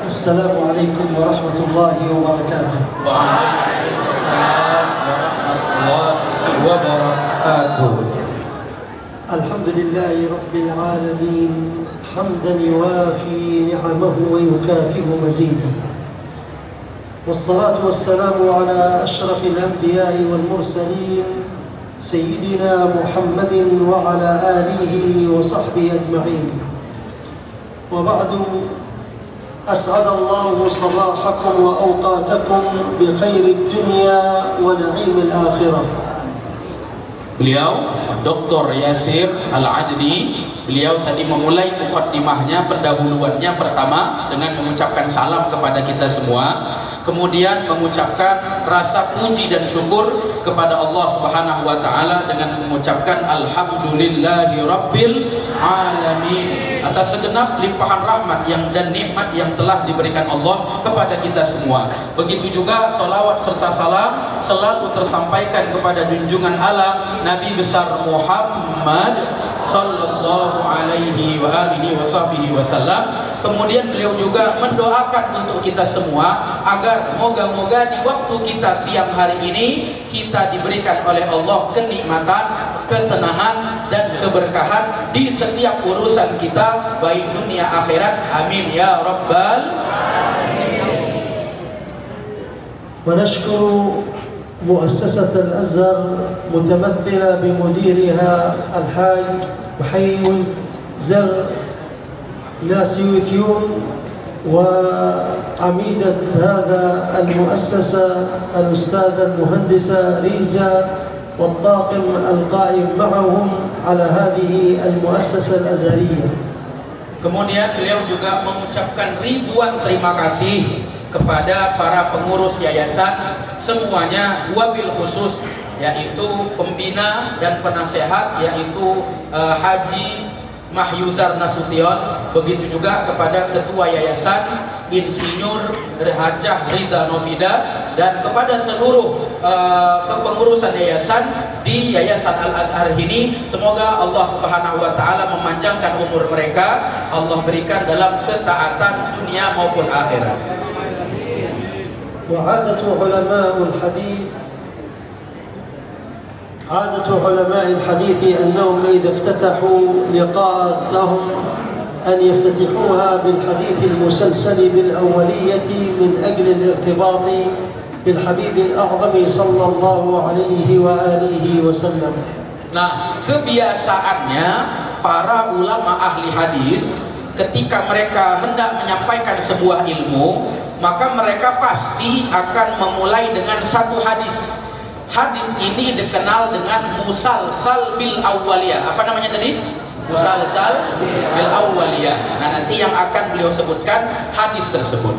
السلام عليكم ورحمة الله وبركاته. وعليكم السلام ورحمة الله وبركاته. الحمد لله رب العالمين حمدا يوافي نعمه ويكافئ مزيده، والصلاة والسلام على أشرف الأنبياء والمرسلين سيدنا محمد وعلى آله وصحبه أجمعين. وبعد، أسعد الله صباحكم وأوقاتكم بخير الدنيا ونعيم الآخرة. Beliau Dr. Yasir Al-Adni, beliau tadi memulai mukaddimahnya, pendahuluannya pertama dengan mengucapkan salam kepada kita semua, kemudian mengucapkan rasa puji dan syukur kepada Allah Subhanahu wa taala dengan mengucapkan alhamdulillahi rabbil alamin atas segenap limpahan rahmat dan nikmat yang telah diberikan Allah kepada kita semua. Begitu juga salawat serta salam selalu tersampaikan kepada junjungan alam Nabi besar Muhammad sallallahu alaihi wa alihi wasallam. Kemudian beliau juga mendoakan untuk kita semua agar moga-moga di waktu kita siang hari ini kita diberikan oleh Allah kenikmatan, ketenangan dan keberkahan di setiap urusan kita baik dunia akhirat. Amin ya rabbal alamin. ونشكر مؤسسة الأزهر متمثلة بمديرها الحاج محيي زر ناسيوتيون، وعميدة هذا المؤسسة الأستاذة المهندسة ريزا، والطاقم القائم معهم على هذه المؤسسة الأزهرية. Kemudian beliau juga mengucapkan ribuan terima kasih kepada para pengurus yayasan semuanya, wabil khusus yaitu pembina dan penasehat yaitu Haji Mahyuzar Nasution, begitu juga kepada ketua yayasan Insinyur Hajah Riza Novida, dan kepada seluruh kepengurusan yayasan di Yayasan Al-Azhar ini. Semoga Allah Subhanahu wa taala memanjangkan umur mereka, Allah berikan dalam ketaatan dunia maupun akhirat. وعادة علماء الحديث أنهم إذا افتتحوا لقاءاتهم أن يفتتحوها بالحديث المسلسل بالأولية من أجل الارتباط بالحبيب الأعظم صلى الله عليه وآله وسلم. Nah, kebiasaannya para ulama ahli hadis ketika mereka hendak menyampaikan sebuah ilmu, maka mereka pasti akan memulai dengan satu hadis. Hadis ini dikenal dengan musalsal bil awwaliyah. Apa namanya tadi? Musalsal bil awwaliyah. Nah, nanti yang akan beliau sebutkan hadis tersebut.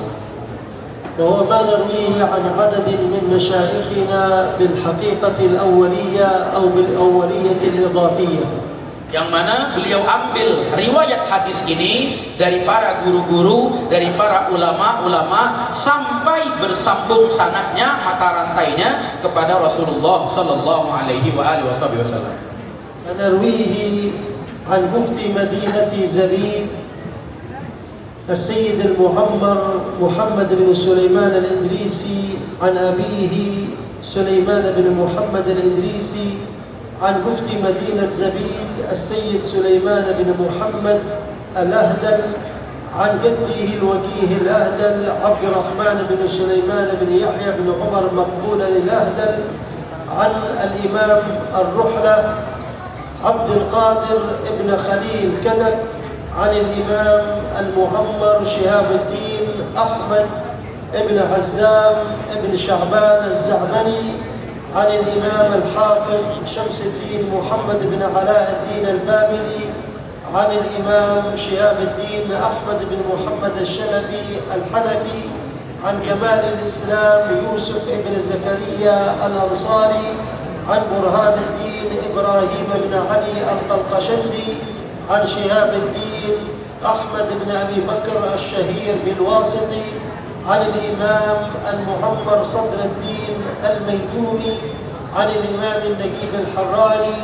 وهو ما نرويه عن عدد من مشايخنا بالحقيقة الأولية أو بالأولية الإضافية. Yang mana beliau ambil riwayat hadis ini dari para guru-guru, dari para ulama-ulama sampai bersambung sanadnya, mata rantainya kepada Rasulullah sallallahu alaihi wa alihi wasallam. نرويه عن مفتي مدينة زبيد السيد المعمر محمد بن سليمان الإدريسي، عن أبيه سليمان بن محمد الإدريسي، عن مفتي مدينة زبيد السيد سليمان بن محمد الأهدل، عن جده الوجيه الأهدل عبد الرحمن بن سليمان بن يحيى بن عمر مقبول الأهدل، عن الإمام الرحلة عبد القادر بن خليل كدك، عن الإمام المعمر شهاب الدين أحمد بن عزام بن شعبان الزعبني، عن الإمام الحافظ شمس الدين محمد بن علاء الدين البابلي، عن الإمام شهاب الدين أحمد بن محمد الشلبي الحنفي، عن جمال الإسلام يوسف بن زكريا الأنصاري، عن برهان الدين إبراهيم بن علي القلقشندي، عن شهاب الدين أحمد بن أبي بكر الشهير بالواسطي، عن الإمام المعمر صدر الدين الميدومي، عن الإمام النجيب الحراني،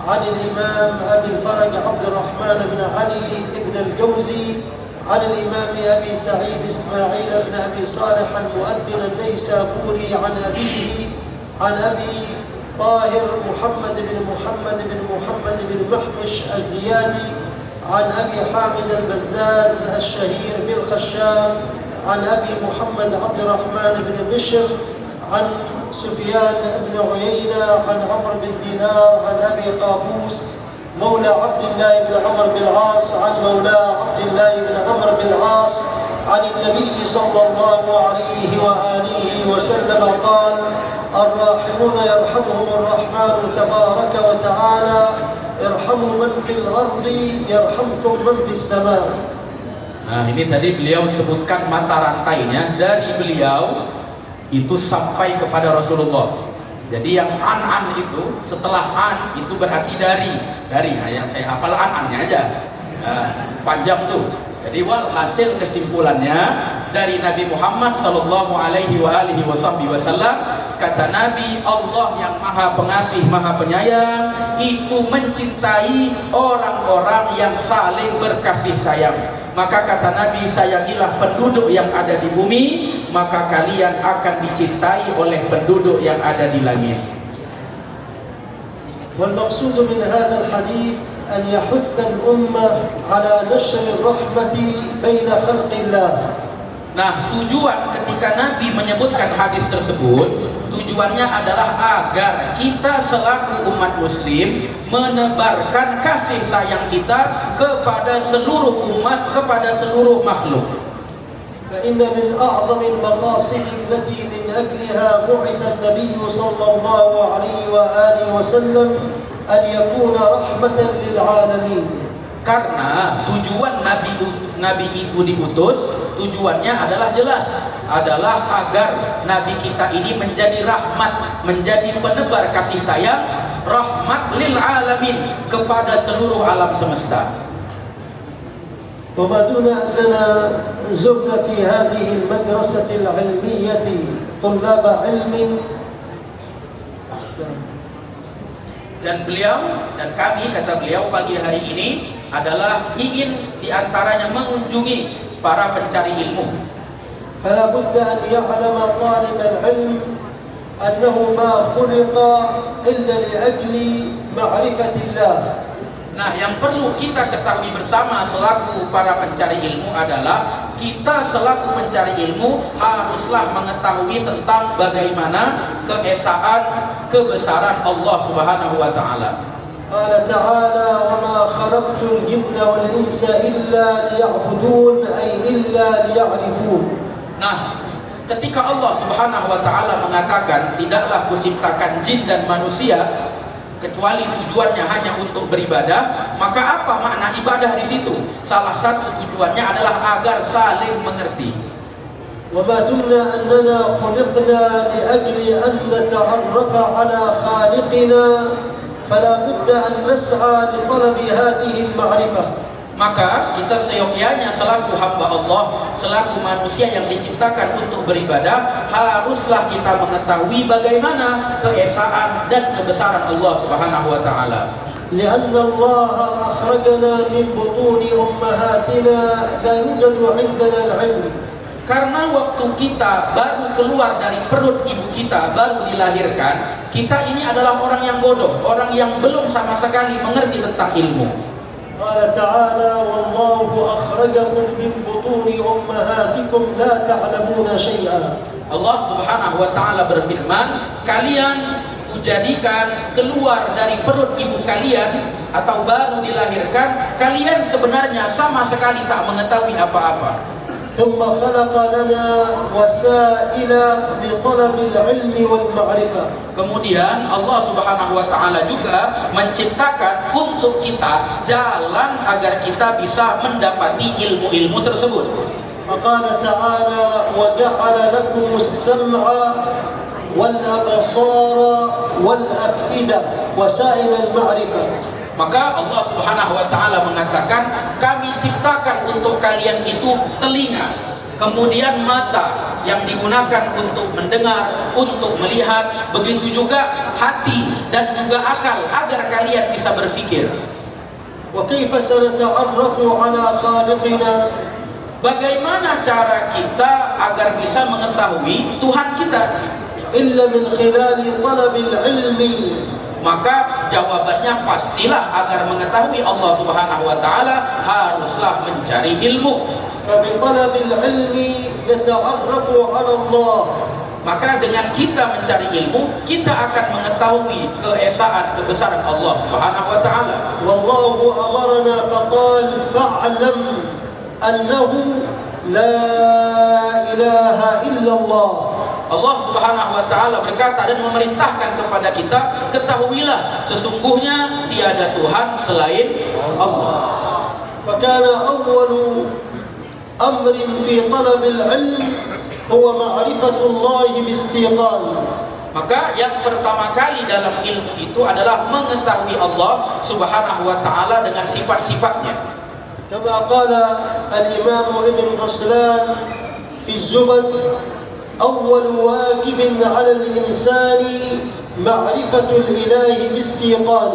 عن الإمام أبي الفرج عبد الرحمن بن علي بن الجوزي، عن الإمام أبي سعيد إسماعيل بن أبي صالح المؤذن النيسابوري عن أبيه عن أبي طاهر محمد بن محمش الزيادي عن أبي حامد البزاز الشهير بالخشام عن أبي محمد عبد الرحمن بن بشر عن سفيان بن عيينة عن عمرو بن دينار عن أبي قابوس مولى عبد الله بن عمرو بن العاص عن مولى عبد الله بن عمرو بن العاص عن النبي صلى الله عليه وآله وسلم قال: الراحمون يرحمهم الرحمن تبارك وتعالى irhamu man fil ardi yarhamkum man fis sama. Nah, ini tadi beliau sebutkan mata rantainya dari beliau itu sampai kepada Rasulullah. Jadi yang an itu setelah an itu berarti dari. Nah, yang saya hafal an-annya aja. Nah, panjang tuh. Jadi walhasil kesimpulannya dari Nabi Muhammad sallallahu alaihi wasallam, kata Nabi, Allah yang Maha Pengasih, Maha Penyayang itu mencintai orang-orang yang saling berkasih sayang. Maka kata Nabi, sayangilah penduduk yang ada di bumi, maka kalian akan dicintai oleh penduduk yang ada di langit. Wal maqsud min hadzal hadits أن يحث الأمة على نشر الرحمة بين خلق الله. Nah, tujuan ketika Nabi menyebutkan hadis tersebut, tujuannya adalah agar kita selaku umat muslim menebarkan kasih sayang kita kepada seluruh umat, kepada seluruh makhluk. فإن من أعظم المقاصد التي من أجلها بعث النبي صلى الله عليه وآله وسلم أن يكون رحمة للعالمين. Karena tujuan Nabi itu diutus, tujuannya adalah jelas, adalah agar Nabi kita ini menjadi rahmat, menjadi penebar kasih sayang, rahmat lil alamin, kepada seluruh alam semesta. وما دون أننا زرنا في هذه المدرسة العلمية طلاب علم. Dan beliau dan kami, kata beliau, pagi hari ini adalah ingin diantaranya mengunjungi para pencari ilmu. فلا بد أن يعلم طالب العلم أنه ما خلق إلا لأجل معرفة الله. Nah, yang perlu kita ketahui bersama selaku para pencari ilmu adalah kita selaku pencari ilmu haruslah mengetahui tentang bagaimana keesaan, kebesaran Allah Subhanahu wa taala. Qala ta'ala wa ma khalaqtul jinna wal insa illa liya'budun ay illa liya'rifun. Nah, ketika Allah Subhanahu wa taala mengatakan tidaklah kuciptakan jin dan manusia kecuali tujuannya hanya untuk beribadah, maka apa makna ibadah di situ? Salah satu tujuannya adalah agar saling mengerti. وما دمنا أننا خلقنا لأجل أن نتعرف على خالقنا فلا بد أن نسعى لطلب هذه المعرفة. Maka kita seyogyanya selaku hamba Allah, selaku manusia yang diciptakan untuk beribadah, haruslah kita mengetahui bagaimana keesaan dan kebesaran Allah Subhanahu wa taala. لأن الله أخرجنا من بطون أمهاتنا لا يوجد عندنا العلم. Karena waktu kita baru keluar dari perut ibu kita, baru dilahirkan, kita ini adalah orang yang bodoh, orang yang belum sama sekali mengerti tentang ilmu. قال تعالى والله أخرجكم من بطون أمهاتكم لا تعلمون شيئا. Allah Subhanahu wa taala berfirman, kalian kujadikan keluar dari perut ibu kalian atau baru dilahirkan, kalian sebenarnya sama sekali tak mengetahui apa-apa. ثم خلق لنا وسائل لطلب العلم والمعرفة. Kemudian Allah Subhanahu wa taala juga menciptakan untuk kita jalan agar kita bisa mendapati ilmu-ilmu tersebut. فقال تعالى وجعل لكم السمع والأبصار والأفئدة وسائل المعرفة. Maka Allah Subhanahu wa taala mengatakan, kami ciptakan untuk kalian itu telinga, kemudian mata yang digunakan untuk mendengar, untuk melihat, begitu juga hati dan juga akal agar kalian bisa berpikir. Wa kaifa sanata'arrafu 'ala khaliqina bagaimana cara kita agar bisa mengetahui Tuhan kita? إلا من خلال طلب العلم. Maka jawabannya pastilah agar mengetahui Allah Subhanahu wa taala haruslah mencari ilmu. فبطلب العلم نتعرف على الله. Maka dengan kita mencari ilmu, kita akan mengetahui keesaan kebesaran Allah Subhanahu wa taala. والله أمرنا فقال فاعلم أنه لا إله إلا الله. Allah Subhanahu wa taala berkata dan memerintahkan kepada kita, ketahuilah sesungguhnya tiada Tuhan selain Allah. فكان أول أمر في طلب العلم هو معرفة الله باستيقان. Maka yang pertama kali dalam ilmu itu adalah mengetahui Allah Subhanahu wa taala dengan sifat-sifatnya. كما قال الإمام ابن غسلان في الزبد أول واجب على الإنسان معرفة الإله باستيقان.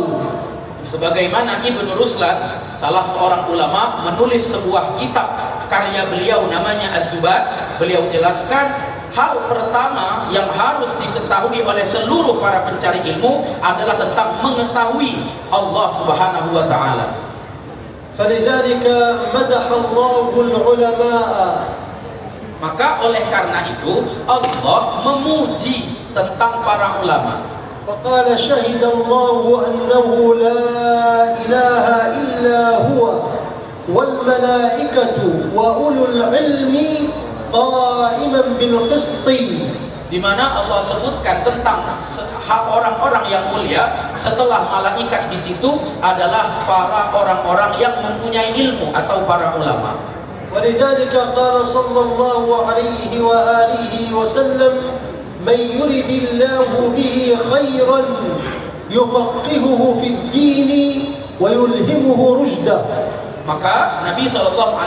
Sebagaimana Ibnu Ruslan, salah seorang ulama, menulis sebuah kitab karya beliau namanya Az-Zubad. Beliau jelaskan hal pertama yang harus diketahui oleh seluruh para pencari ilmu adalah tentang mengetahui Allah Subhanahu wa taala. فلذلك مدح الله العلماء. Maka oleh karena itu Allah memuji tentang para ulama. فقال شهد الله أنه لا إله إلا هو والملائكة وأولو العلم قائما بالقسط. Di mana Allah sebutkan tentang orang-orang yang mulia, setelah malaikat di situ adalah para orang-orang yang mempunyai ilmu atau para ulama. ولذلك قال صلى الله عليه وآله وسلم من يرد الله به خيرا يفقهه في الدين ويلهمه رشده. Maka Nabi SAW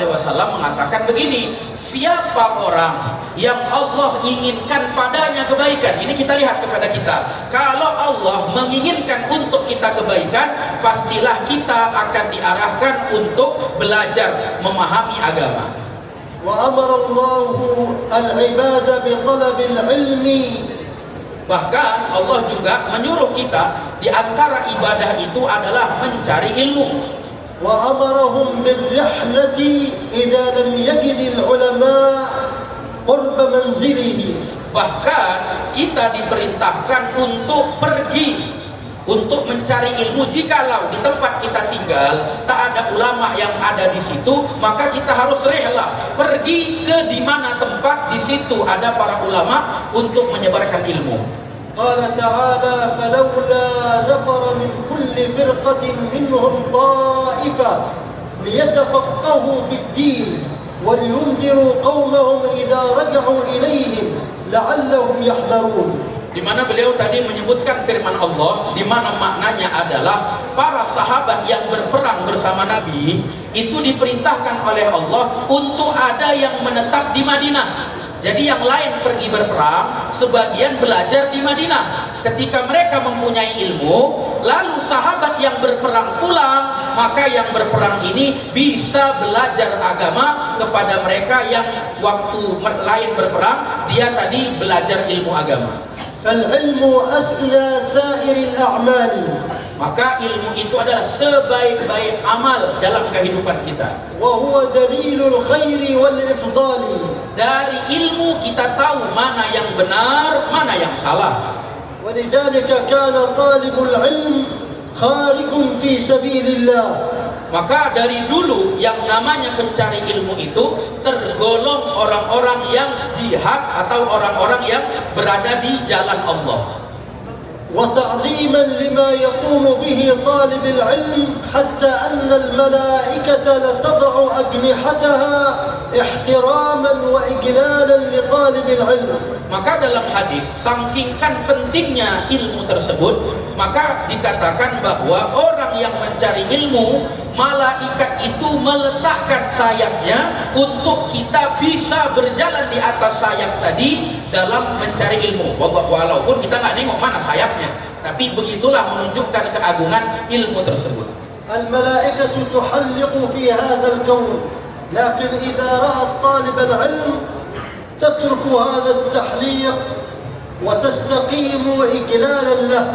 mengatakan begini, siapa orang yang Allah inginkan padanya kebaikan, ini kita lihat kepada kita, kalau Allah menginginkan untuk kita kebaikan, pastilah kita akan diarahkan untuk belajar memahami agama. وأمر الله العباد بطلب العلم. Bahkan Allah juga menyuruh kita, di antara ibadah itu adalah mencari ilmu. وأمرهم بالرحلة إذا لم يجد العلماء قرب منزله. Bahkan kita diperintahkan untuk pergi untuk mencari ilmu. Jikalau di tempat kita tinggal tak ada ulama yang ada di situ, maka kita harus rela pergi ke di mana tempat di situ ada para ulama untuk menyebarkan ilmu. قال تعالى فلولا نفر من كل فرقة منهم طائفة ليتفقهوا في الدين ولينذروا قومهم إذا رجعوا إليهم لعلهم يحذرون. Di mana beliau tadi menyebutkan firman Allah, di mana maknanya adalah para sahabat yang berperang bersama Nabi itu diperintahkan oleh Allah untuk ada yang menetap di Madinah. Jadi yang lain pergi berperang, sebagian belajar di Madinah. Ketika mereka mempunyai ilmu, lalu sahabat yang berperang pulang, maka yang berperang ini bisa belajar agama kepada mereka yang waktu lain berperang, dia tadi belajar ilmu agama. فالعلم أسنى سائر الأعمال. Maka ilmu itu adalah sebaik-baik amal dalam kehidupan kita. وهو دليل الخير والإفضال. Dari ilmu kita tahu mana yang benar, mana yang salah. ولذلك كان طالب العلم خارج في سبيل الله. Maka dari dulu yang namanya pencari ilmu itu tergolong orang-orang yang jihad atau orang-orang yang berada di jalan Allah. وتعظيما لما يقوم به طالب العلم حتى أن الملائكة لتضع أجنحتها احتراما وإجلالا لطالب العلم. Maka dalam hadis, saking pentingnya ilmu tersebut, maka dikatakan bahwa orang yang mencari ilmu, malaikat itu meletakkan sayapnya untuk kita bisa berjalan di atas sayap tadi dalam mencari ilmu. Walaupun kita nggak nengok mana sayapnya, tapi begitulah menunjukkan keagungan ilmu tersebut. Al-malaikatu tuhalliqu fi hadzal kaun. لكن إذا رأى الطالب العلم تترك هذا التحليق وتستقيم إجلالا له.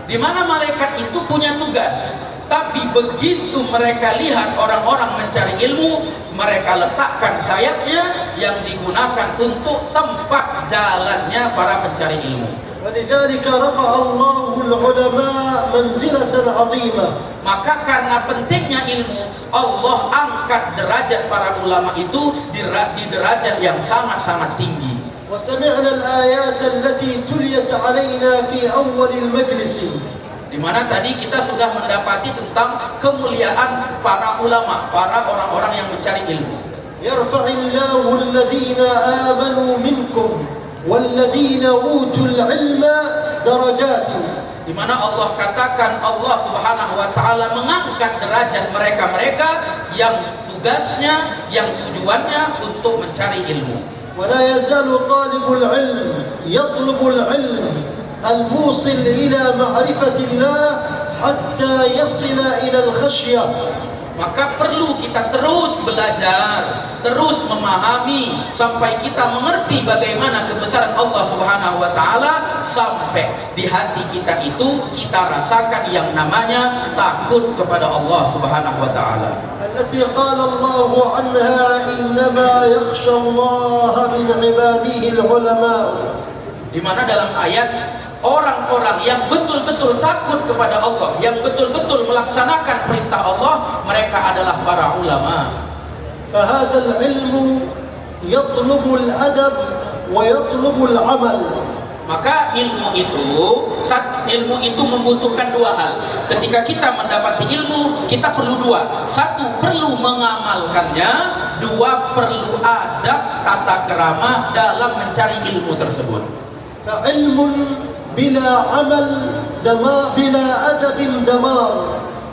Di mana malaikat itu punya tugas, tapi begitu mereka lihat orang-orang mencari ilmu, mereka letakkan sayapnya yang digunakan untuk tempat jalannya para pencari ilmu. ولذلك رفع الله العلماء منزلة عظيمة. Maka karena pentingnya ilmu, Allah angkat derajat para ulama itu di derajat yang sangat-sangat tinggi. وسمعنا الآيات التي تليت علينا في أول المجلس. Di mana tadi kita sudah mendapati tentang kemuliaan para ulama, para orang-orang yang mencari ilmu. يرفع الله الذين آمنوا منكم والذين أوتوا العلم درجات. Di mana Allah katakan, Allah Subhanahu wa taala mengangkat derajat mereka-mereka yang tugasnya, yang tujuannya untuk mencari ilmu. ولا يزال طالب العلم يطلب العلم الموصل إلى معرفة الله حتى يصل إلى الخشية. Maka perlu kita terus belajar, terus memahami sampai kita mengerti bagaimana kebesaran Allah Subhanahu wa taala, sampai di hati kita itu kita rasakan yang namanya takut kepada Allah Subhanahu wa taala. التي قال الله عنها إنما يخشى الله من عباده العلماء. Di mana dalam ayat orang-orang yang betul-betul takut kepada Allah, yang betul-betul melaksanakan perintah Allah, mereka adalah para ulama. فهذا العلم يطلب الأدب ويطلب العمل. Maka ilmu itu membutuhkan dua hal. Ketika kita mendapati ilmu, kita perlu dua. Satu, perlu mengamalkannya. Dua, perlu adab tata krama dalam mencari ilmu tersebut. فعلم بلا عمل بلا أدب دمار.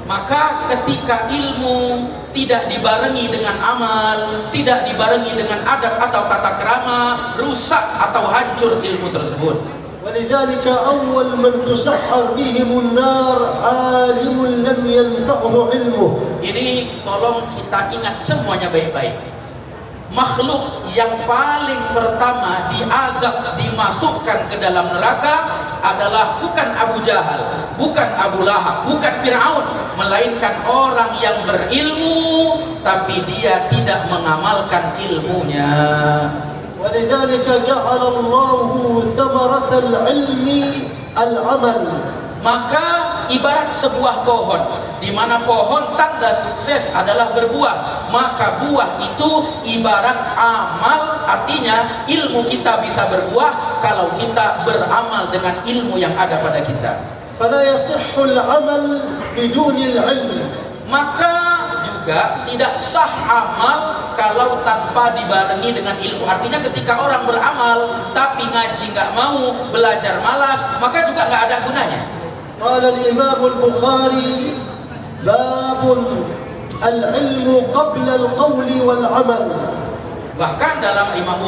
Maka ketika ilmu tidak dibarengi dengan amal, tidak dibarengi dengan adab atau tata krama, rusak atau hancur ilmu tersebut. ولذلك أول من تسحر بهم النار عالم لم ينفعه علمه. Ini tolong kita ingat semuanya baik-baik. Makhluk yang paling pertama diazab, dimasukkan ke dalam neraka adalah bukan Abu Jahal, bukan Abu Lahab, bukan Fir'aun, melainkan orang yang berilmu tapi dia tidak mengamalkan ilmunya. ولذلك جعل الله ثمرة العلم العمل. Maka ibarat sebuah pohon, di mana pohon tanda sukses adalah berbuah, maka buah itu ibarat amal, artinya ilmu kita bisa berbuah kalau kita beramal dengan ilmu yang ada pada kita. فلا يصح العمل بدون العلم. Maka juga tidak sah amal kalau tanpa dibarengi dengan ilmu. Artinya ketika orang beramal tapi ngaji nggak mau, belajar malas, maka juga nggak ada gunanya. قال الإمام البخاري باب العلم قبل القول والعمل. Bahkan dalam Imam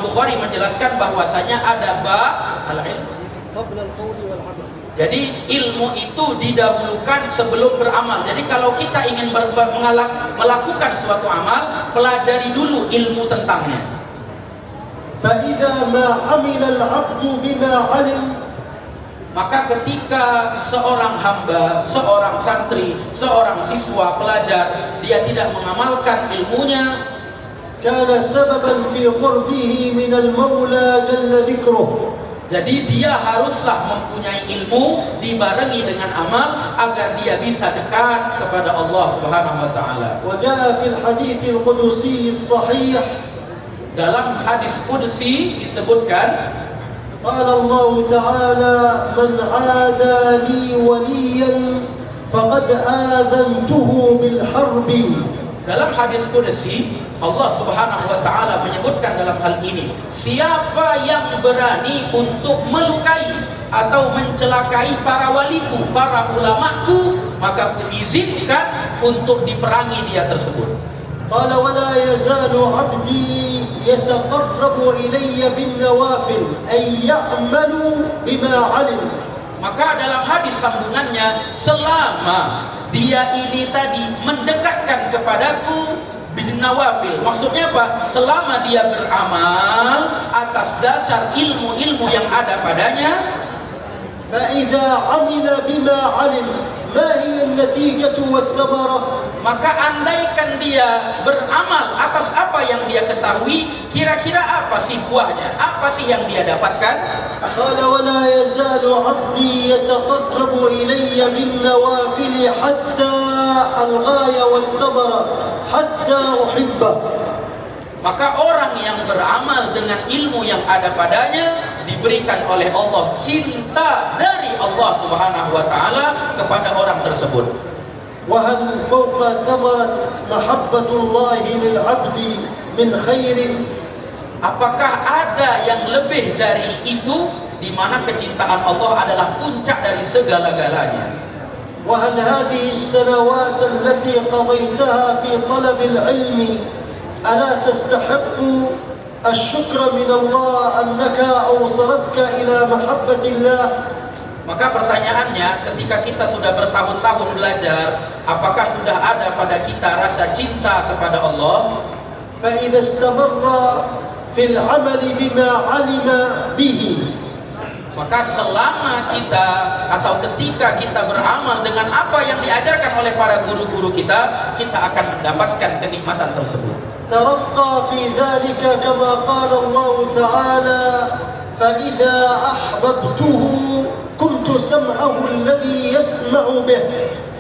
Bukhari menjelaskan bahwasanya ada bab al-ilm قبل القول والعمل. Jadi ilmu itu didahulukan sebelum beramal. Jadi kalau kita ingin melakukan suatu amal, pelajari dulu ilmu tentangnya. فإذا ما عمل العبد بما علم. Maka ketika seorang hamba, seorang santri, seorang siswa, pelajar, dia tidak mengamalkan ilmunya, كان سببا في قربه من المولى جل ذكره. jadi dia haruslah mempunyai ilmu dibarengi dengan amal agar dia bisa dekat kepada Allah Subhanahu wa taala. وجاء في الحديث القدسي الصحيح. Dalam hadis qudsi disebutkan, قال الله تعالى من عادى لي وليا فقد آذنته بالحرب. Dalam hadis qudsi Allah Subhanahu wa taala menyebutkan dalam hal ini, siapa yang berani untuk melukai atau mencelakai para waliku, para ulamaku, maka kuizinkan untuk diperangi dia tersebut. قال ولا يزال عبدي يتقرب إلي بالنوافل أي يعمل بما علم. Maka dalam hadis sambungannya, selama dia ini tadi mendekatkan kepadaku bin nawafil. Maksudnya apa? Selama dia beramal atas dasar ilmu-ilmu yang ada padanya, فإذا عمل بما علم ما هي النتيجة والثمرة؟ maka andaikan dia beramal atas apa yang dia ketahui, kira-kira apa sih buahnya? Apa sih yang dia dapatkan? قال ولا يزال عبدي يتقرب إلي بالنوافل حتى الغاية والثمرة حتى أحبه. Maka orang yang beramal dengan ilmu yang ada padanya diberikan oleh Allah cinta dari Allah Subhanahu wa taala kepada orang tersebut. وهل فوق ثمرة محبة الله للعبد من خير؟ Apakah ada yang lebih dari itu, di mana kecintaan Allah adalah puncak dari segala-galanya? وهل هذه السنوات التي قضيتها في طلب العلم ألا تستحق الشكر من الله أنك أوصلتك إلى محبة الله؟ Maka pertanyaannya, ketika kita sudah bertahun-tahun belajar, apakah sudah ada pada kita rasa cinta kepada Allah? فإذا استمر في العمل بما علم به، maka selama kita atau ketika kita beramal dengan apa yang diajarkan oleh para guru-guru kita, kita akan mendapatkan kenikmatan tersebut. ترقى في ذلك كما قال الله تعالى فإذا أحببته كنت سمعه الذي يسمع به.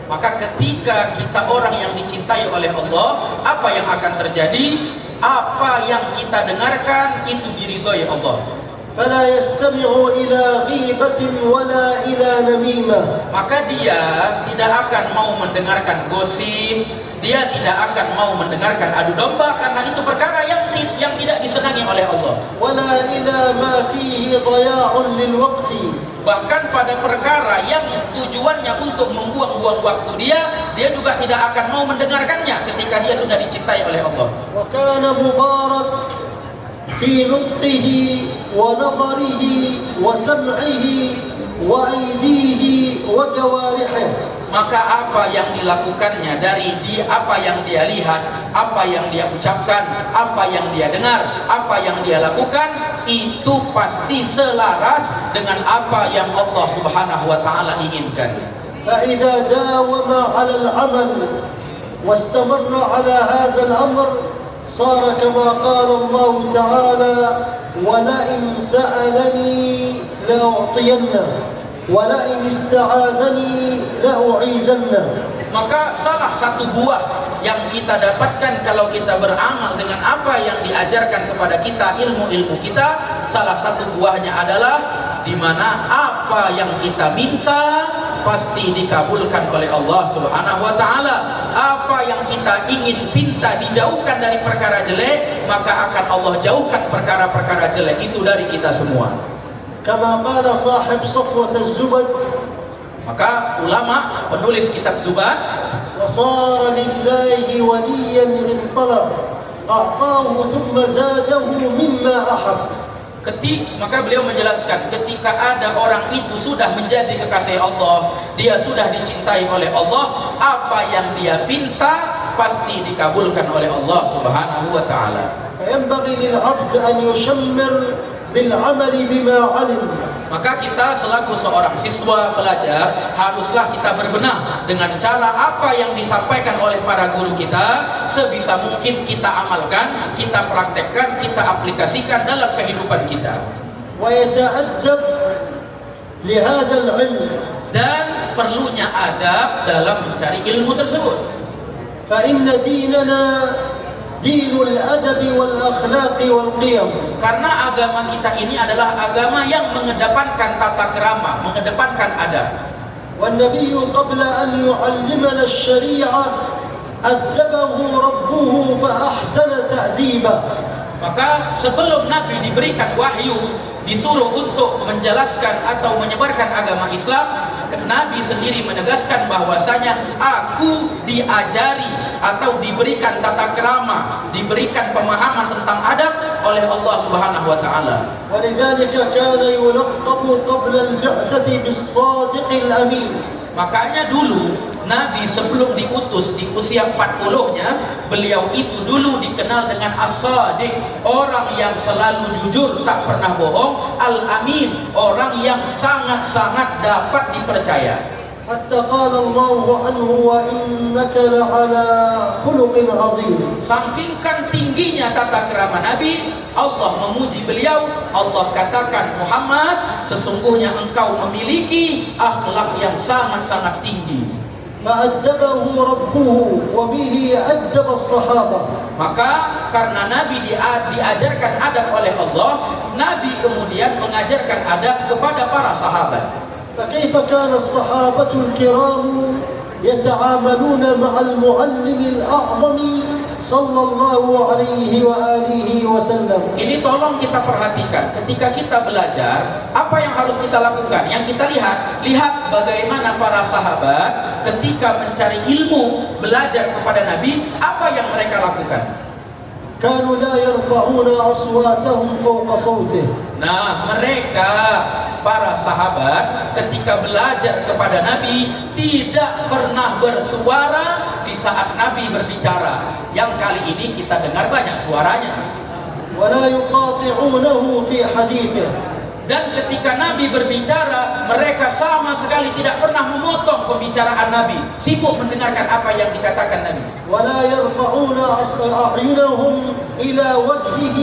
Maka ketika kita orang yang dicintai oleh Allah, apa yang akan terjadi? Apa yang kita dengarkan itu diridhoi Allah. فلا يستمع إلى غيبة ولا إلى نميمة. Maka dia tidak akan mau mendengarkan gosip, dia tidak akan mau mendengarkan adu domba, karena itu perkara yang tidak disenangi oleh Allah. ولا إلى ما فيه ضياع للوقت. Bahkan pada perkara yang tujuannya untuk membuang-buang waktu dia juga tidak akan mau mendengarkannya ketika dia sudah dicintai oleh Allah. وكان مبارك في نطقه ونظره وسمعه وأيديه وجوارحه. Maka apa yang dilakukannya dari apa yang dia lihat, apa yang dia ucapkan, apa yang dia dengar, apa yang dia lakukan, itu pasti selaras dengan apa yang Allah Subhanahu wa taala inginkan. فإذا داوم على العمل واستمر على هذا الأمر صار كما قال الله تعالى ولئن سألني لأعطينه ولئن استعاذني لأعيذنه. Maka salah satu buah yang kita dapatkan kalau kita beramal dengan apa yang diajarkan kepada kita, ilmu-ilmu kita, salah satu buahnya adalah di mana apa yang kita minta pasti dikabulkan oleh Allah Subhanahu wa taala. Apa yang kita ingin pinta dijauhkan dari perkara jelek, maka akan Allah jauhkan perkara-perkara jelek itu dari kita semua. Kama qala sahib Safwat az-Zubad, maka ulama penulis kitab Zubad, wa sara lillahi waliyan in talab a'tahu thumma zadahu mimma ahab. Maka beliau menjelaskan, ketika ada orang itu sudah menjadi kekasih Allah, dia sudah dicintai oleh Allah, apa yang dia pinta pasti dikabulkan oleh Allah Subhanahu wa taala. Fayanbaghi lil 'abd an yushammir bil 'amali bima 'alim. Maka kita selaku seorang siswa pelajar haruslah kita berbenah dengan cara apa yang disampaikan oleh para guru kita, sebisa mungkin kita amalkan, kita praktekkan, kita aplikasikan dalam kehidupan kita. Wa yata'addab li hadzal 'ilm, dan perlunya adab dalam mencari ilmu tersebut. Fa inna dinana dinul adabi wal akhlaqi wal qiyam. Karena agama kita ini adalah agama yang mengedepankan tata krama, mengedepankan adab. Wan nabiyyu qabla an yu'allimana asy-syari'ah adabahu rabbuhu fa ahsana ta'diba. Maka sebelum Nabi diberikan wahyu, disuruh untuk menjelaskan atau menyebarkan agama Islam, Nabi sendiri menegaskan bahwasanya aku diajari atau diberikan tata krama, diberikan pemahaman tentang adab oleh Allah Subhanahu wa taala. Walidzalika kana yulaqabu qabla al-bi'tsati bis-shadiqil amin. Makanya dulu Nabi sebelum diutus di usia 40-nya, beliau itu dulu dikenal dengan as-sadiq, orang yang selalu jujur, tak pernah bohong, al-amin, orang yang sangat-sangat dapat dipercaya. حتى قال الله عنه وإنك لعلى خلق عظيم. Sampingkan tingginya tata krama Nabi, Allah memuji beliau. Allah katakan, Muhammad, sesungguhnya engkau memiliki akhlak yang sangat-sangat tinggi. فأدبه ربه وبه أدب الصحابة. Maka karena Nabi diajarkan adab oleh Allah, Nabi kemudian mengajarkan adab kepada para sahabat. فكيف كان الصحابة الكرام يتعاملون مع المعلم الأعظم صلى الله عليه وآله وسلم. Ini tolong kita perhatikan. Ketika kita belajar, apa yang harus kita lakukan? Yang kita lihat bagaimana para sahabat ketika mencari ilmu, belajar kepada Nabi, apa yang mereka lakukan? كانوا لا يرفعون أصواتهم فوق صوته. Nah, mereka para sahabat ketika belajar kepada Nabi tidak pernah bersuara di saat Nabi berbicara. Yang kali ini kita dengar banyak suaranya. ولا يقاطعونه في حديثه. Dan ketika Nabi berbicara, mereka sama sekali tidak pernah memotong pembicaraan Nabi, sibuk mendengarkan apa yang dikatakan Nabi. ولا يرفعون أعينهم إلى وجهه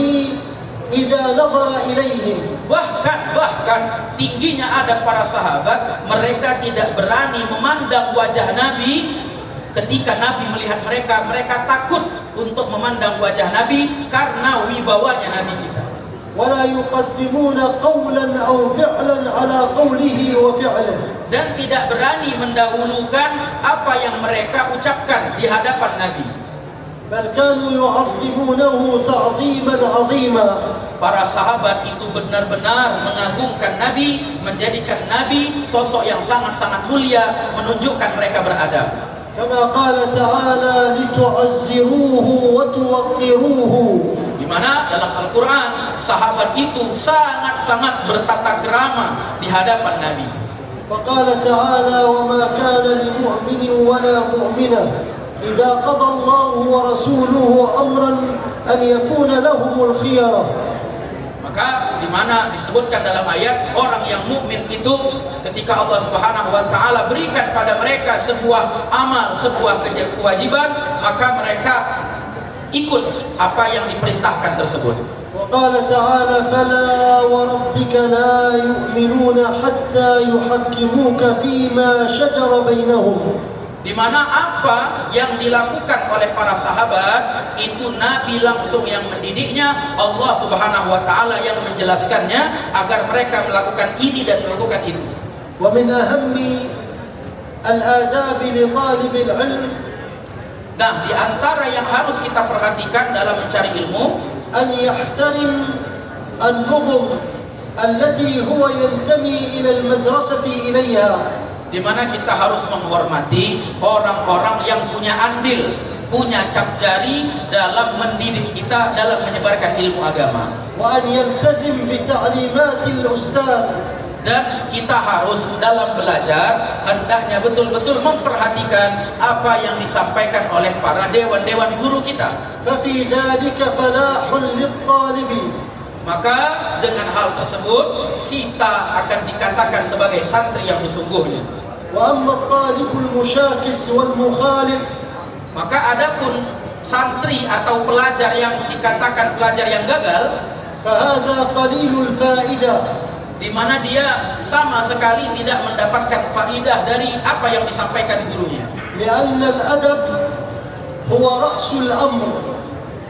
إذا نظر إليهم. Bahkan tingginya adab para sahabat, mereka tidak berani memandang wajah Nabi. Ketika Nabi melihat mereka, mereka takut untuk memandang wajah Nabi karena wibawanya Nabi kita. ولا يقدمون قولا أو فعلا على قوله وفعله. Dan tidak berani mendahulukan apa yang mereka ucapkan di hadapan Nabi. بل كانوا يعظمونه تعظيما عظيما. Para sahabat itu benar-benar mengagungkan Nabi, menjadikan Nabi sosok yang sangat-sangat mulia, menunjukkan mereka beradab. كما قال تعالى لتعزروه وتوقروه. Di mana dalam Al-Quran sahabat itu sangat-sangat bertata krama di hadapan Nabi. فقال تعالى وما كان لمؤمن ولا مؤمنة إذا قضى الله ورسوله أمرا أن يكون لهم الخيرة. Maka di mana disebutkan dalam ayat, orang yang mukmin itu ketika Allah Subhanahu wa taala berikan pada mereka sebuah amal, sebuah kewajiban, maka mereka ikut apa yang diperintahkan tersebut. وقال تعالى فلا وربك لا يؤمنون حتى يحكموك فيما شجر بينهم. Di mana apa yang dilakukan oleh para sahabat itu Nabi langsung yang mendidiknya, Allah Subhanahu wa taala yang menjelaskannya agar mereka melakukan ini dan melakukan itu. ومن أهم الآداب لطالب العلم. Nah, di antara yang harus kita perhatikan dalam mencari ilmu, أن يحترم النظم التي هو ينتمي إلى المدرسة إليها. di mana kita harus menghormati orang-orang yang punya andil, punya cap jari dalam mendidik kita, dalam menyebarkan ilmu agama. وأن يلتزم بتعليمات الأستاذ. Dan kita harus dalam belajar hendaknya betul-betul memperhatikan apa yang disampaikan oleh para dewan-dewan guru kita. ففي ذلك فلاح للطالب. Maka dengan hal tersebut kita akan dikatakan sebagai santri yang sesungguhnya. وأما الطالب المشاكس والمخالف. Maka adapun santri atau pelajar yang dikatakan pelajar yang gagal, فهذا قليل الفائدة. di mana dia sama sekali tidak mendapatkan faidah dari apa yang disampaikan gurunya. لأن الأدب هو رأس الأمر.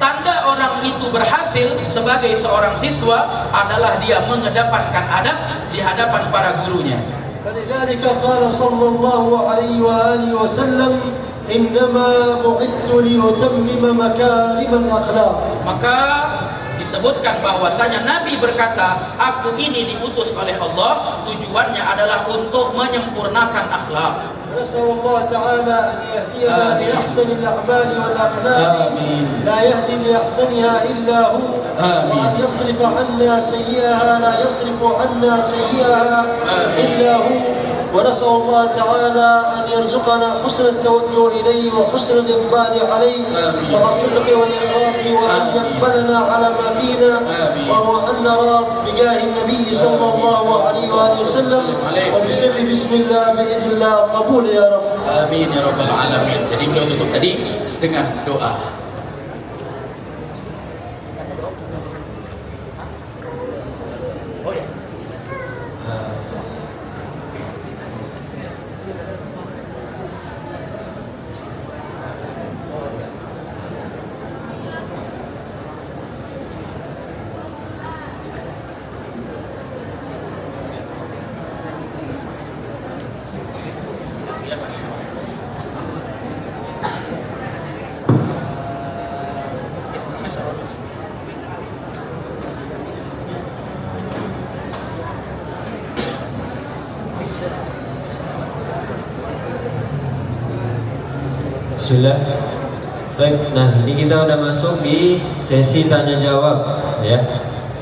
Tanda orang itu berhasil sebagai seorang siswa adalah dia mengedepankan adab di hadapan para gurunya. فلذلك قال صلى الله عليه وآله وسلم إنما بعثت لأتمم مكارم الأخلاق. Maka disebutkan bahwasanya Nabi berkata, aku ini diutus oleh Allah, tujuannya adalah untuk menyempurnakan akhlak. نسأل الله تعالى أن يهدينا لأحسن الأعمال والأخلاق لا يهدي لأحسنها إلا هو وأن يصرف عنا سيئها لا يصرف عنا سيئها إلا هو ونسأل الله تعالى أن يرزقنا حسن التوجه إليه وحسن الإقبال عليه مع الصدق والإخلاص، وأن يقبلنا على ما فينا، وهو أن راض بجاه النبي صلى الله عليه وآله وسلم، وبسر بسم الله بإذن الله قبول يا رب. Amin ya rabbal alamin. Jadi beliau tutup tadi dengan doa. Bismillah. Baik, nah ini kita udah masuk di sesi tanya jawab ya.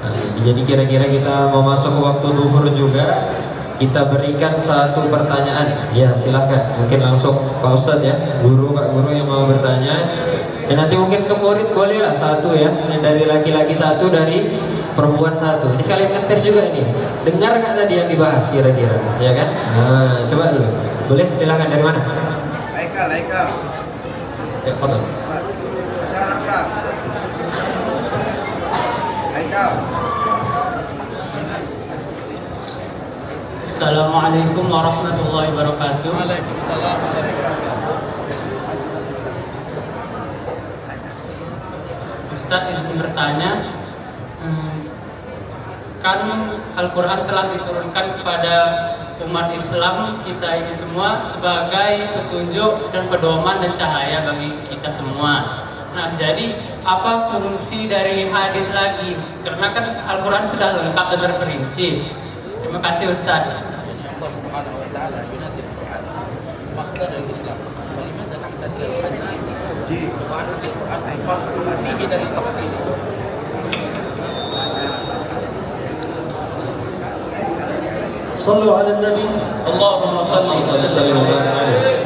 Nah, jadi kira-kira kita mau masuk ke waktu duhur juga. Kita berikan satu pertanyaan. Ya silahkan, mungkin langsung Pak Ustadz ya, guru Kak Guru yang mau bertanya. Dan nanti mungkin ke murid boleh lah satu ya. Dari laki-laki satu, dari perempuan satu. Ini sekalian ngetes juga ini. Dengar nggak tadi yang dibahas kira-kira? Ya kan? Nah, coba dulu. Boleh, silahkan, dari mana? Aikal. Ya, foto. Masyarakat. Aikal. Assalamualaikum warahmatullahi wabarakatuh. Waalaikumsalam. Ustaz izin bertanya, kan Al-Quran telah diturunkan kepada umat Islam kita ini semua sebagai petunjuk dan pedoman dan cahaya bagi kita semua. Nah, jadi apa fungsi dari hadis lagi? Karena kan Al-Quran sudah lengkap dan terperinci. Terima kasih Ustaz. Allah Subhanahu wa taala yunazil Quran maksud dari Islam. Bagaimana nahtaji al-hadis? Ji, ma'ana al-Quran fihi dari tafsir. صلوا على النبي. اللهم صل وسلم عليه.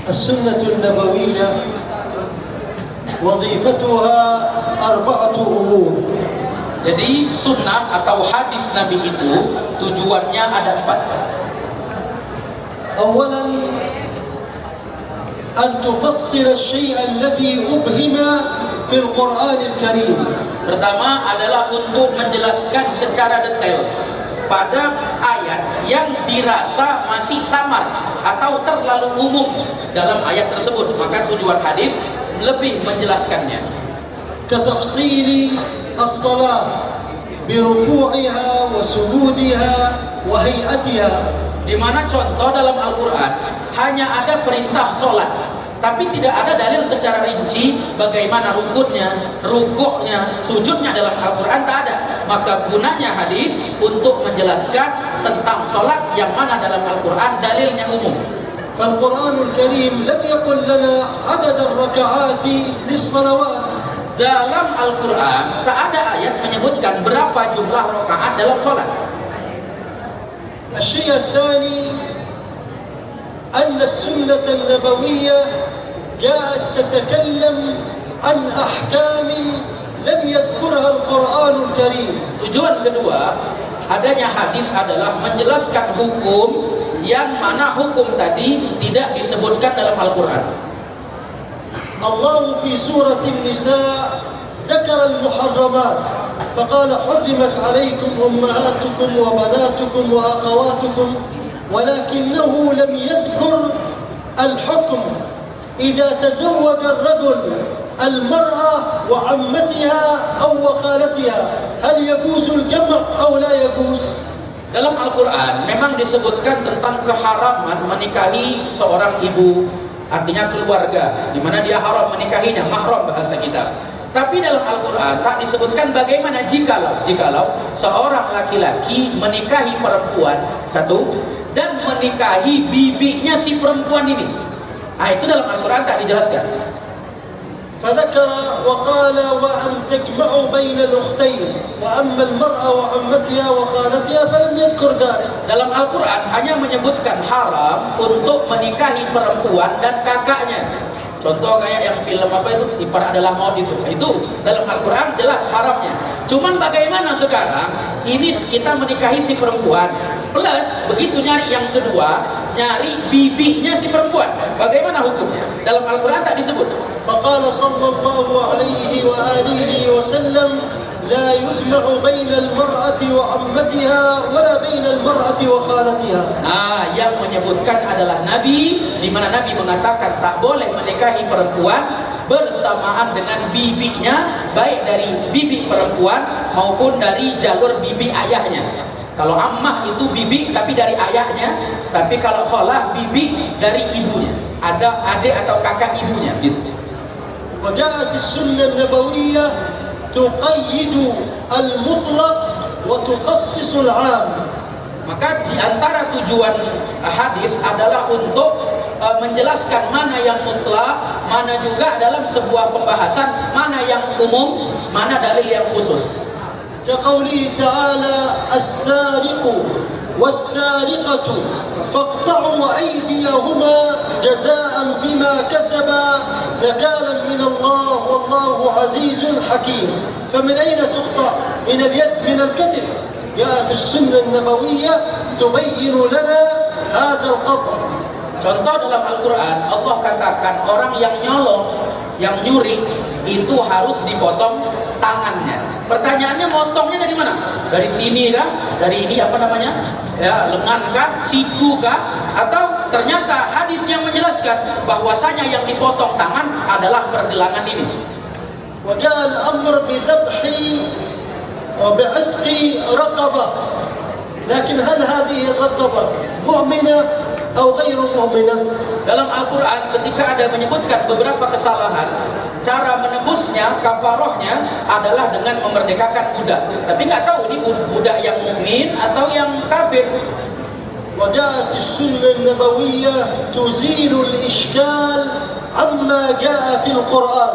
السنة النبوية وظيفتها أربعة أمور. Jadi sunnah atau hadis Nabi itu tujuannya ada 4. أولا أن تفصل الشيء الذي أبهم في القرآن الكريم. Pertama adalah untuk menjelaskan secara detail pada ayat yang dirasa masih samar atau terlalu umum dalam ayat tersebut, maka tujuan hadis lebih menjelaskannya. كتفصيل الصلاة بركوعها وسجودها وهيئتها. Di mana contoh dalam Al-Quran hanya ada perintah sholat, tapi tidak ada dalil secara rinci bagaimana rukunnya, rukuknya, sujudnya dalam Al-Quran tak ada. Maka gunanya hadis untuk menjelaskan tentang sholat yang mana dalam Al-Quran dalilnya umum. فالقرآن الكريم لم يقل لنا عدد الركعات للصلوات. Dalam Al-Quran tak ada ayat menyebutkan berapa jumlah rakaat dalam sholat. الشيء الثاني أن السنة النبوية جاءت تتكلم عن أحكام لم يذكرها القرآن الكريم. Tujuan kedua adanya hadis adalah menjelaskan hukum yang mana hukum tadi tidak disebutkan dalam Al-Quran. الله في سورة النساء ذكر المحرمات فقال حرمت عليكم أمهاتكم وبناتكم وأخواتكم ولكنه لم يذكر الحكم إذا تزوج الرجل المرأة وعمتها أو وخالتها هل يجوز الجمع أو لا يجوز؟ Dalam Al-Quran memang disebutkan tentang keharaman menikahi seorang ibu, artinya keluarga, di mana dia haram menikahinya, mahram bahasa kita. Tapi dalam Al-Quran tak disebutkan bagaimana jikalau seorang laki-laki menikahi perempuan satu dan menikahi bibinya si perempuan ini. Nah, itu dalam Al-Quran tak dijelaskan. فذكر وقال وأن تجمعوا بين الأختين وأما المرأة وعمتها وخالتها فلم يذكر ذلك. Dalam Al-Quran hanya menyebutkan haram untuk menikahi perempuan dan kakaknya. Contoh kayak yang film apa itu, Ipar Adalah Maut itu dalam Al-Quran jelas haramnya. Cuman bagaimana sekarang ini kita menikahi si perempuan, plus begitu nyari yang kedua, nyari bibinya si perempuan, bagaimana hukumnya? Dalam Al-Quran tak disebut. فقال صلى الله عليه وآله وسلم لا يجمع بين المرأة وعمتها ولا بين المرأة وخالتها. Yang menyebutkan adalah Nabi, di mana Nabi mengatakan tak boleh menikahi perempuan bersamaan dengan bibinya, baik dari bibi perempuan maupun dari jalur bibi ayahnya. Kalau ammah itu bibi tapi dari ayahnya, tapi kalau khalah bibi dari ibunya, ada adik atau kakak ibunya gitu. وجاءت السنة النبوية تقيد المطلق وتخصص العام. Maka di antara tujuan hadis adalah untuk menjelaskan mana yang mutlak, mana juga dalam sebuah pembahasan mana yang umum, mana dalil yang khusus. كقوله تعالى السارق والسارقة فاقطعوا أيديهما جزاء بما كسبا نكالا من الله والله عزيز حكيم. فمن أين تقطع؟ من اليد، من الكتف. جاءت السنة النبوية تبين لنا هذا القطع. Contoh dalam Al-Quran Allah katakan orang yang nyolong, yang nyuri itu harus dipotong tangannya. Pertanyaannya motongnya dari mana? Dari sini kah? Dari ini apa namanya? Ya, lengan kah? Siku kah? Atau ternyata hadis yang menjelaskan bahwasanya yang dipotong tangan adalah pergelangan ini. وجاء الأمر بذبح وبعتق رقبة، لكن هل هذه الرقبة مؤمنة أو غير مؤمنة؟ Dalam Al-Quran ketika ada menyebutkan beberapa kesalahan, cara menebusnya, kafarohnya adalah dengan memerdekakan budak. Tapi nggak tahu ini budak yang mukmin atau yang kafir. وجاءت السنة النبوية تزيل الإشكال عما جاء في القرآن.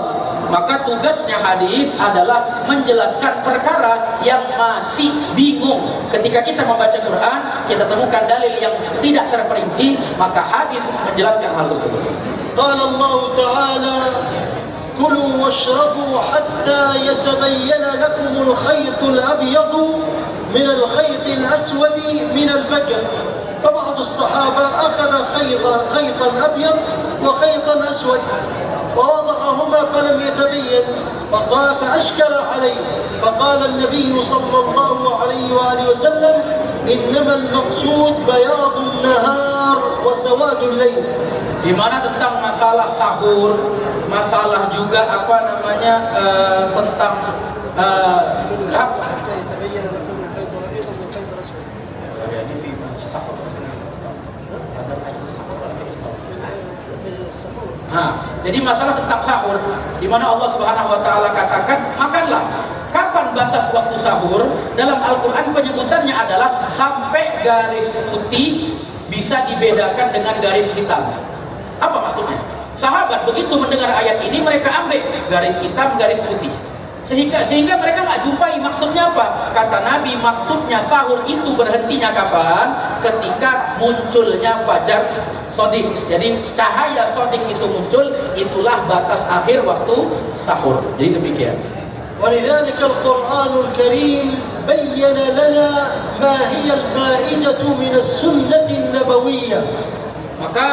Maka tugasnya hadis adalah menjelaskan perkara yang masih bingung. Ketika kita membaca Quran, kita temukan dalil yang tidak terperinci, maka hadis menjelaskan hal tersebut. قال الله تعالى كلوا واشربوا حتى يتبين لكم الخيط الأبيض من الخيط الأسود من الفجر. فبعض الصحابة أخذ خيطا أبيض وخيطا أسود ووضعهما فلم يتبين فأشكل عليه، فقال النبي صلى الله عليه وآله وسلم إنما المقصود بياض النهار وسواد الليل. Di mana tentang masalah sahur, masalah juga apa namanya tentang حتى يتبين لكم الخيط الأبيض من الخيط الأسود. Jadi masalah tentang sahur, di mana Allah Subhanahu wa taala katakan makanlah. Kapan batas waktu sahur? Dalam Al-Qur'an penyebutannya adalah sampai garis putih bisa dibedakan dengan garis hitam. Apa maksudnya? Sahabat begitu mendengar ayat ini mereka ambil garis hitam, garis putih. Sehingga mereka nggak jumpai maksudnya apa. Kata Nabi maksudnya sahur itu berhentinya kapan? Ketika munculnya fajar sodik. Jadi cahaya sodik itu muncul, itulah batas akhir waktu sahur. Jadi demikian. ولذلك القرآن الكريم بين لنا ما هي الفائدة من السنة النبوية. Maka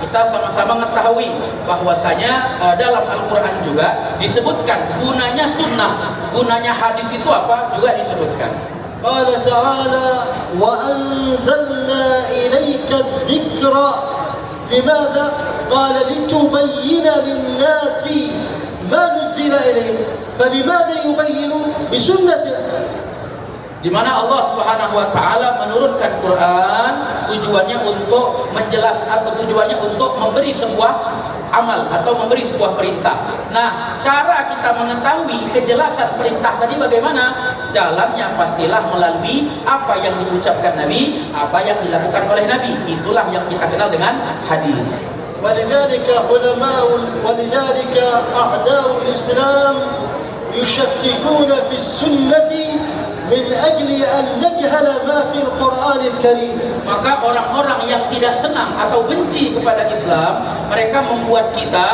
kita sama-sama mengetahui bahwasanya dalam Al-Quran juga disebutkan gunanya sunnah, gunanya hadis itu apa juga disebutkan. قال تعالى وأنزلنا إليك الذكر لماذا؟ قال لتبين للناس ما نزل إليهم فبماذا يبين؟ بسنته. Di mana Allah Subhanahu wa taala menurunkan Quran tujuannya untuk menjelaskan, tujuannya untuk memberi sebuah amal atau memberi sebuah perintah. Nah, cara kita mengetahui kejelasan perintah tadi bagaimana? Jalannya pastilah melalui apa yang diucapkan Nabi, apa yang dilakukan oleh Nabi. Itulah yang kita kenal dengan hadis. ولذلك ولذلك أعداء الإسلام يشككون في السنة من أجل أن نجهل ما في القرآن الكريم. Maka orang-orang yang tidak senang atau benci kepada Islam, mereka membuat kita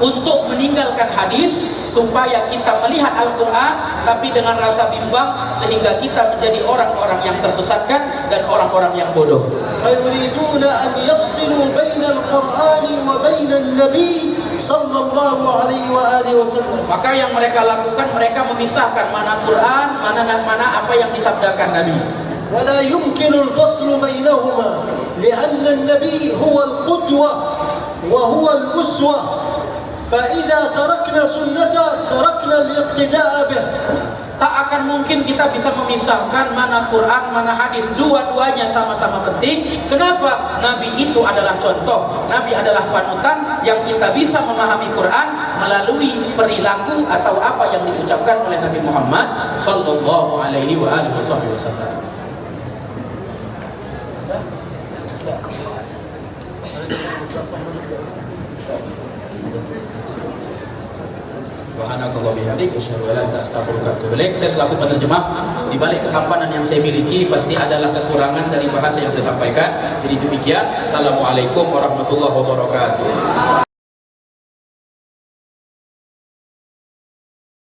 untuk meninggalkan hadis supaya kita melihat Al-Quran tapi dengan rasa bimbang, sehingga kita menjadi orang-orang yang tersesatkan dan orang-orang yang bodoh. فيريدون أن يفصلوا بين القرآن وبين النبي صلى الله عليه وآله وسلم. Maka yang mereka lakukan, mereka memisahkan mana Quran, mana apa yang disabdakan Nabi. ولا يمكن الفصل بينهما لأن النبي هو القدوة وهو الأسوة، فإذا تركنا سنته تركنا الاقتداء به. Tak akan mungkin kita bisa memisahkan mana Quran, mana hadis. Dua-duanya sama-sama penting. Kenapa? Nabi itu adalah contoh, Nabi adalah panutan yang kita bisa memahami Quran melalui perilaku atau apa yang diucapkan oleh Nabi Muhammad sallallahu alaihi wasallam. Subhanakallah bihamdik, asyhadu an la ilaha illa anta, astaghfiruka wa atubu ilaik. Saya selaku penerjemah, di balik ketampanan yang saya miliki pasti adalah kekurangan dari bahasa yang saya sampaikan. Jadi demikian. Assalamualaikum warahmatullahi wabarakatuh.